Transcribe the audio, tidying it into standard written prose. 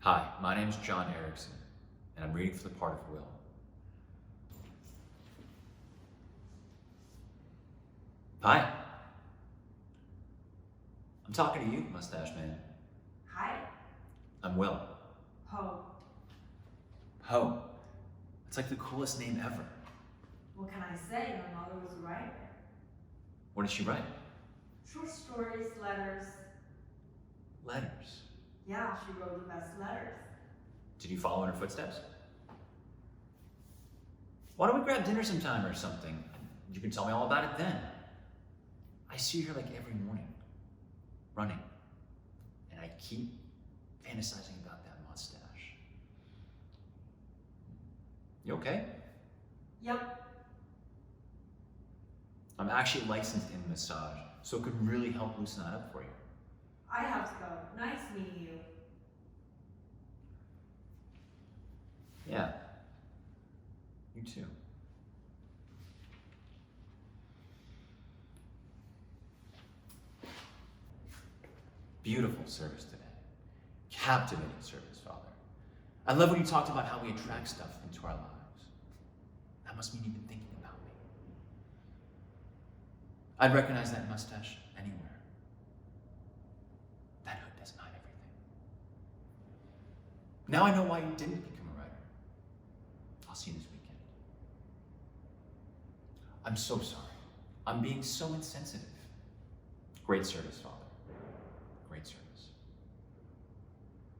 Hi, my name is John Erickson, and I'm reading for the part of Will. Hi. I'm talking to you, mustache man. Hi. I'm Will. Ho. Ho. It's like the coolest name ever. What can I say? My mother was a writer. What did she write? Short stories, letters. Letters. Yeah, she wrote the best letters. Did you follow in her footsteps? Why don't we grab dinner sometime or something? You can tell me all about it then. I see her like every morning, running, and I keep fantasizing about that mustache. You okay? Yep. I'm actually licensed in massage, so it could really help loosen that up for you. I have to go. Nice meeting you. Yeah. You too. Beautiful service today. Captivating service, Father. I love when you talked about how we attract stuff into our lives. That must mean you've been thinking about me. I'd recognize that mustache anywhere. That hood doesn't hide everything. Now I know why you didn't become a writer. I'll see you this weekend. I'm so sorry. I'm being so insensitive. Great service, Father.